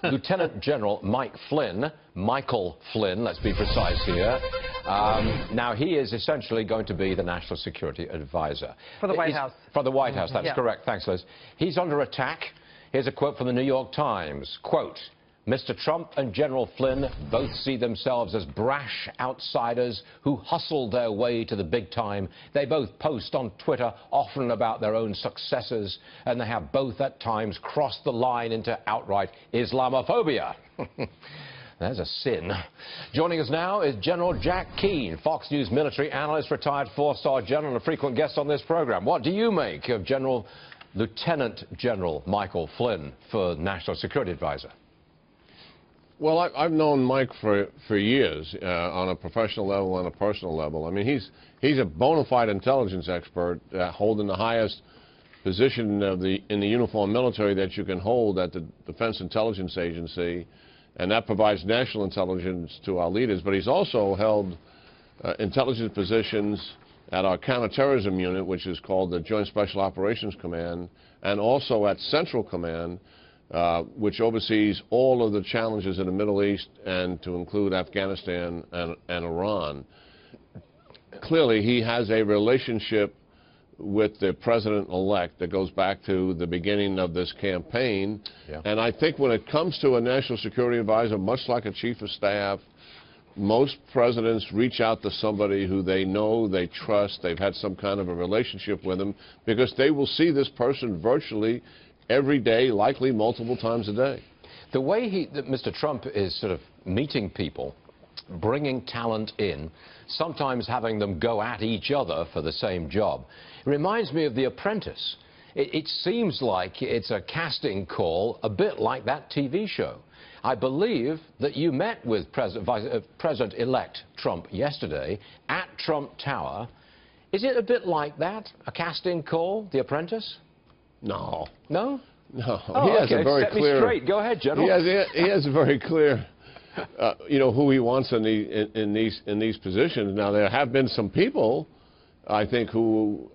Lieutenant General Michael Flynn, let's be precise here. Now, he is essentially going to be the National Security Advisor. For the White House. For the White House, that's yeah. correct. Thanks, Liz. He's under attack. Here's a quote from the New York Times. Quote, Mr. Trump and General Flynn both see themselves as brash outsiders who hustled their way to the big time. They both post on Twitter often about their own successes, and they have both at times crossed the line into outright Islamophobia. There's a sin. Joining us now is General Jack Keane, Fox News military analyst, retired four-star general, and a frequent guest on this program. What do you make of Lieutenant General Michael Flynn for National Security Advisor? Well, I've known Mike for years on a professional level and a personal level. I mean, he's a bona fide intelligence expert, holding the highest position in the uniformed military that you can hold at the Defense Intelligence Agency, and that provides national intelligence to our leaders. But he's also held intelligence positions at our counterterrorism unit, which is called the Joint Special Operations Command, and also at Central Command, which oversees all of the challenges in the Middle East and to include Afghanistan and Iran. Clearly, he has a relationship with the president-elect that goes back to the beginning of this campaign. Yeah. And I think when it comes to a national security advisor, much like a chief of staff, most presidents reach out to somebody who they know, they trust, they've had some kind of a relationship with them, because they will see this person virtually every day, likely multiple times a day. The way that Mr. Trump is sort of meeting people, bringing talent in, sometimes having them go at each other for the same job, it reminds me of The Apprentice. It seems like it's a casting call, a bit like that TV show. I believe that you met with President-elect Trump yesterday at Trump Tower. Is it a bit like that, a casting call, The Apprentice? No. No? No. Oh, he has okay. a very Set clear. Me straight. Go ahead, General. He has a very clear, who he wants in these positions. Now, there have been some people, I think, who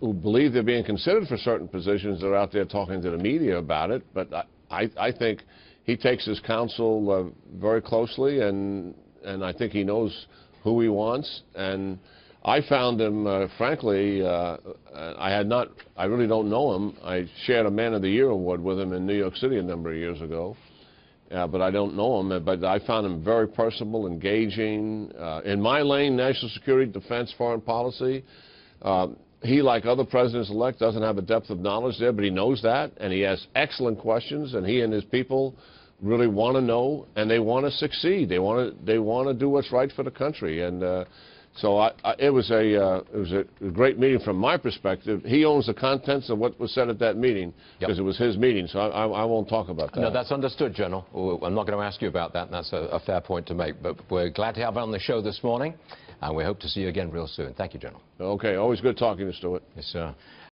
believe they're being considered for certain positions that are out there talking to the media about it. But I think he takes his counsel very closely, and I think he knows who he wants. And I found him, frankly, I really don't know him. I shared a Man of the Year award with him in New York City a number of years ago, but I don't know him. But I found him very personable, engaging. In my lane, national security, defense, foreign policy, he, like other presidents-elect, doesn't have a depth of knowledge there, but he knows that, and he has excellent questions, and he and his people really want to know, and they want to succeed. They want to do what's right for the country, and so it was a great meeting from my perspective. He owns the contents of what was said at that meeting, because it was his meeting, so I won't talk about that. No, that's understood, General. I'm not going to ask you about that, and that's a fair point to make. But we're glad to have you on the show this morning, and we hope to see you again real soon. Thank you, General. Okay, always good talking to Stuart. Yes, sir.